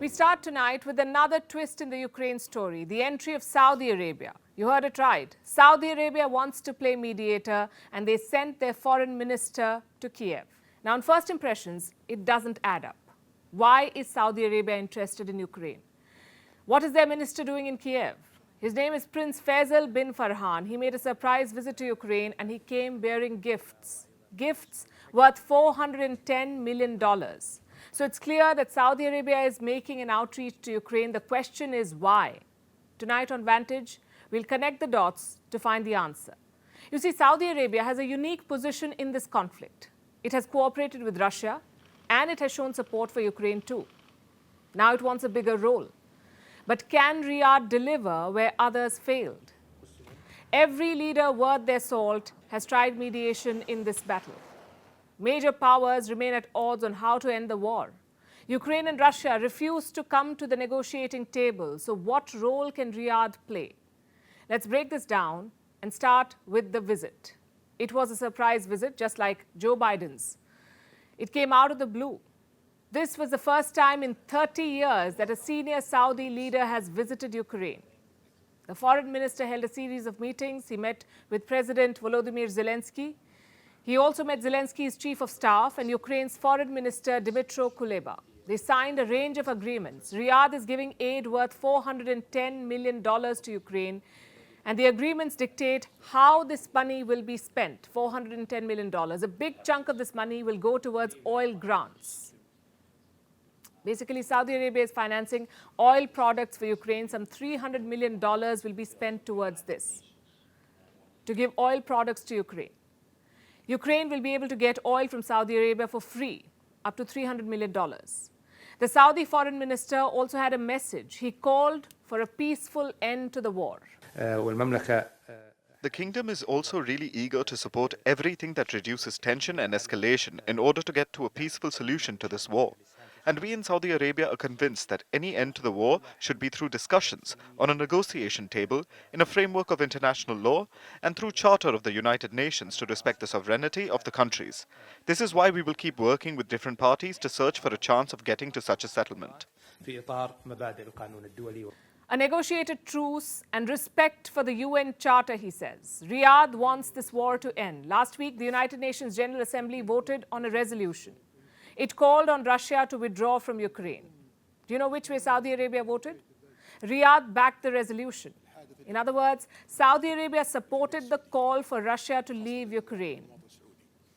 We start tonight with another twist in the Ukraine story, the entry of Saudi Arabia. You heard it right. Saudi Arabia wants to play mediator and they sent their foreign minister to Kiev. Now, on first impressions, it doesn't add up. Why is Saudi Arabia interested in Ukraine? What is their minister doing in Kiev? His name is Prince Faisal bin Farhan. He made a surprise visit to Ukraine and he came bearing gifts. Gifts worth $410 million. So it's clear that Saudi Arabia is making an outreach to Ukraine. The question is why? Tonight on Vantage, we'll connect the dots to find the answer. You see, Saudi Arabia has a unique position in this conflict. It has cooperated with Russia and it has shown support for Ukraine too. Now it wants a bigger role. But can Riyadh deliver where others failed? Every leader worth their salt has tried mediation in this battle. Major powers remain at odds on how to end the war. Ukraine and Russia refuse to come to the negotiating table. So what role can Riyadh play? Let's break this down and start with the visit. It was a surprise visit, just like Joe Biden's. It came out of the blue. This was the first time in 30 years that a senior Saudi leader has visited Ukraine. The foreign minister held a series of meetings. He met with President Volodymyr Zelensky. He also met Zelensky's chief of staff and Ukraine's foreign minister Dmytro Kuleba. They signed a range of agreements. Riyadh is giving aid worth $410 million to Ukraine. And the agreements dictate how this money will be spent, $410 million. A big chunk of this money will go towards oil grants. Basically, Saudi Arabia is financing oil products for Ukraine. Some $300 million will be spent towards this, to give oil products to Ukraine. Ukraine will be able to get oil from Saudi Arabia for free, up to $300 million. The Saudi foreign minister also had a message. He called for a peaceful end to the war. The kingdom is also really eager to support everything that reduces tension and escalation in order to get to a peaceful solution to this war. And we in Saudi Arabia are convinced that any end to the war should be through discussions on a negotiation table in a framework of international law and through Charter of the United Nations to respect the sovereignty of the countries. This is why we will keep working with different parties to search for a chance of getting to such a settlement. A negotiated truce and respect for the UN Charter, he says. Riyadh wants this war to end. Last week, the United Nations General Assembly voted on a resolution. It called on Russia to withdraw from Ukraine. Do you know which way Saudi Arabia voted? Riyadh backed the resolution. In other words, Saudi Arabia supported the call for Russia to leave Ukraine.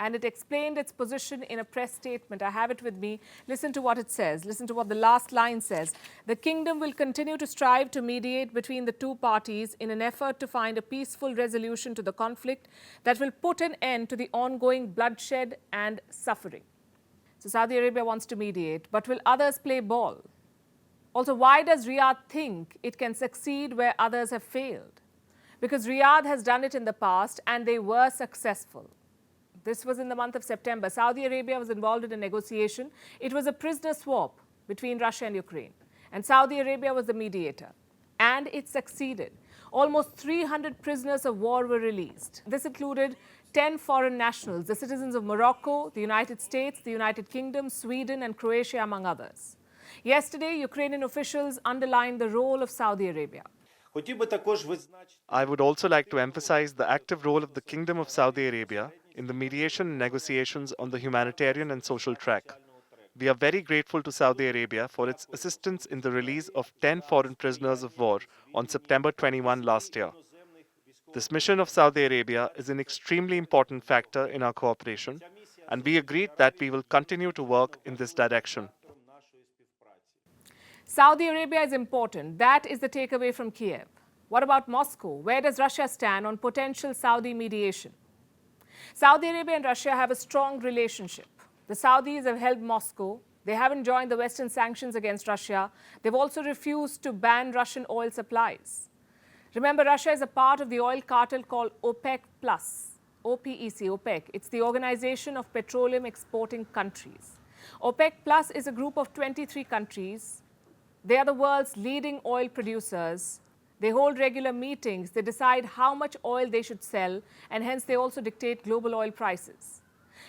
And it explained its position in a press statement. I have it with me. Listen to what it says. Listen to what the last line says. The kingdom will continue to strive to mediate between the two parties in an effort to find a peaceful resolution to the conflict that will put an end to the ongoing bloodshed and suffering. So Saudi Arabia wants to mediate, but will others play ball? Also, why does Riyadh think it can succeed where others have failed? Because Riyadh has done it in the past and they were successful. This was in the month of September. Saudi Arabia was involved in a negotiation. It was a prisoner swap between Russia and Ukraine. And Saudi Arabia was the mediator. And it succeeded. Almost 300 prisoners of war were released. This included 10 foreign nationals, the citizens of Morocco, the United States, the United Kingdom, Sweden, and Croatia, among others. Yesterday, Ukrainian officials underlined the role of Saudi Arabia. I would also like to emphasize the active role of the Kingdom of Saudi Arabia in the mediation and negotiations on the humanitarian and social track. We are very grateful to Saudi Arabia for its assistance in the release of 10 foreign prisoners of war on September 21 last year. This mission of Saudi Arabia is an extremely important factor in our cooperation, and we agreed that we will continue to work in this direction. Saudi Arabia is important. That is the takeaway from Kiev. What about Moscow? Where does Russia stand on potential Saudi mediation? Saudi Arabia and Russia have a strong relationship. The Saudis have helped Moscow. They haven't joined the Western sanctions against Russia. They've also refused to ban Russian oil supplies. Remember, Russia is a part of the oil cartel called OPEC+, OPEC, OPEC. It's the Organization of Petroleum Exporting Countries. OPEC Plus is a group of 23 countries. They are the world's leading oil producers. They hold regular meetings. They decide how much oil they should sell, and hence they also dictate global oil prices.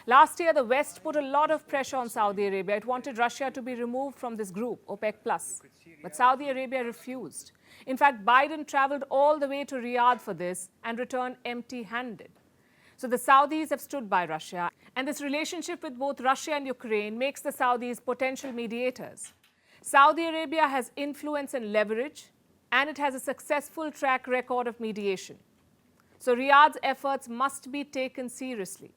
Last year, the West put a lot of pressure on Saudi Arabia. It wanted Russia to be removed from this group, OPEC+. But Saudi Arabia refused. In fact, Biden traveled all the way to Riyadh for this and returned empty-handed. So the Saudis have stood by Russia. And this relationship with both Russia and Ukraine makes the Saudis potential mediators. Saudi Arabia has influence and leverage, and it has a successful track record of mediation. So Riyadh's efforts must be taken seriously.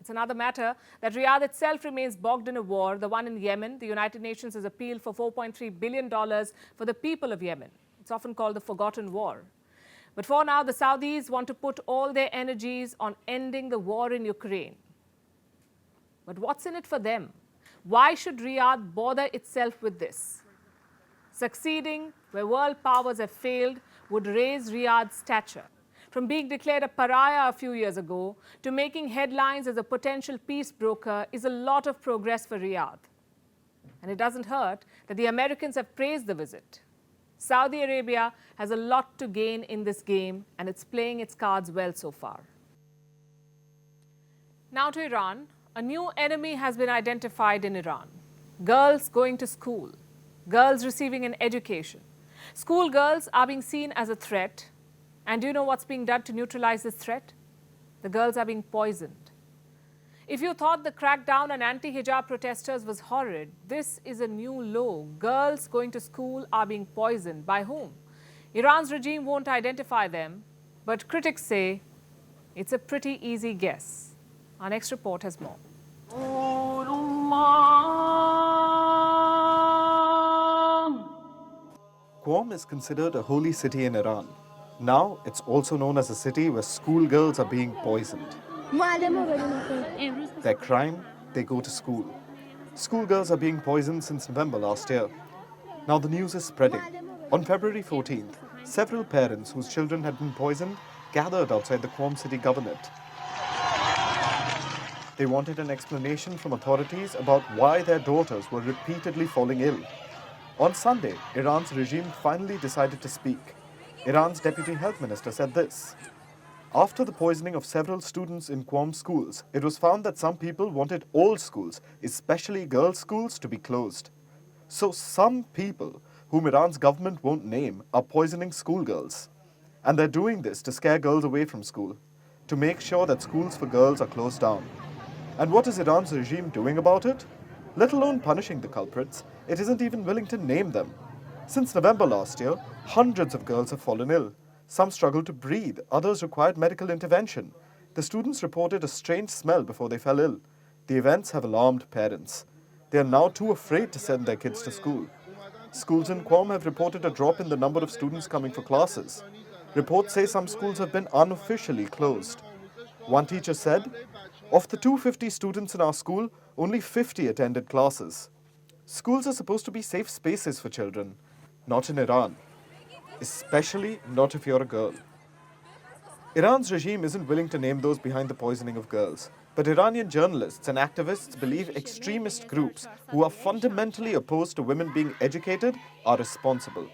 It's another matter that Riyadh itself remains bogged in a war, the one in Yemen. The United Nations has appealed for $4.3 billion for the people of Yemen. It's often called the forgotten war. But for now, the Saudis want to put all their energies on ending the war in Ukraine. But what's in it for them? Why should Riyadh bother itself with this? Succeeding where world powers have failed would raise Riyadh's stature. From being declared a pariah a few years ago to making headlines as a potential peace broker is a lot of progress for Riyadh. And it doesn't hurt that the Americans have praised the visit. Saudi Arabia has a lot to gain in this game, and it's playing its cards well so far. Now to Iran. A new enemy has been identified in Iran. Girls going to school. Girls receiving an education. Schoolgirls are being seen as a threat. And do you know what's being done to neutralize this threat? The girls are being poisoned. If you thought the crackdown on anti-hijab protesters was horrid, this is a new low. Girls going to school are being poisoned. By whom? Iran's regime won't identify them, but critics say it's a pretty easy guess. Our next report has more. Qom is considered a holy city in Iran. Now, it's also known as a city where schoolgirls are being poisoned. Their crime, they go to school. Schoolgirls are being poisoned since November last year. Now the news is spreading. On February 14th, several parents whose children had been poisoned gathered outside the Qom city governorate. They wanted an explanation from authorities about why their daughters were repeatedly falling ill. On Sunday, Iran's regime finally decided to speak. Iran's deputy health minister said this. After the poisoning of several students in Qom schools, it was found that some people wanted all schools, especially girls' schools, to be closed. So some people, whom Iran's government won't name, are poisoning schoolgirls. And they're doing this to scare girls away from school, to make sure that schools for girls are closed down. And what is Iran's regime doing about it? Let alone punishing the culprits, it isn't even willing to name them. Since November last year, hundreds of girls have fallen ill. Some struggled to breathe, others required medical intervention. The students reported a strange smell before they fell ill. The events have alarmed parents. They are now too afraid to send their kids to school. Schools in Qom have reported a drop in the number of students coming for classes. Reports say some schools have been unofficially closed. One teacher said, "Of the 250 students in our school, only 50 attended classes." Schools are supposed to be safe spaces for children. Not in Iran. Especially not if you're a girl. Iran's regime isn't willing to name those behind the poisoning of girls. But Iranian journalists and activists believe extremist groups who are fundamentally opposed to women being educated are responsible.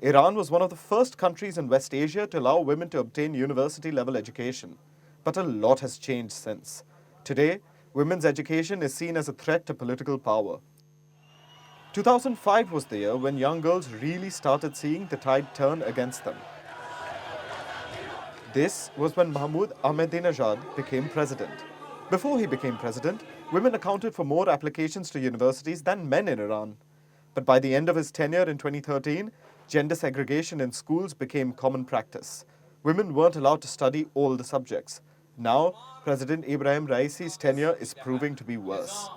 Iran was one of the first countries in West Asia to allow women to obtain university-level education. But a lot has changed since. Today, women's education is seen as a threat to political power. 2005 was the year when young girls really started seeing the tide turn against them. This was when Mahmoud Ahmadinejad became president. Before he became president, women accounted for more applications to universities than men in Iran. But by the end of his tenure in 2013, gender segregation in schools became common practice. Women weren't allowed to study all the subjects. Now, President Ibrahim Raisi's tenure is proving to be worse.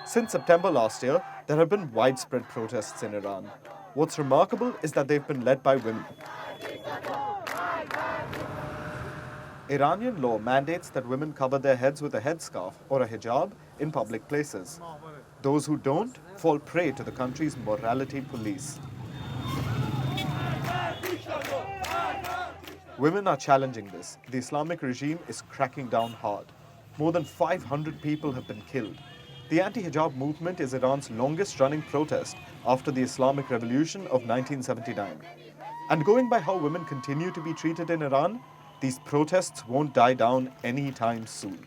Since September last year, there have been widespread protests in Iran. What's remarkable is that they've been led by women. Iranian law mandates that women cover their heads with a headscarf or a hijab in public places. Those who don't fall prey to the country's morality police. Women are challenging this. The Islamic regime is cracking down hard. More than 500 people have been killed. The anti-hijab movement is Iran's longest-running protest after the Islamic Revolution of 1979. And going by how women continue to be treated in Iran, these protests won't die down anytime soon.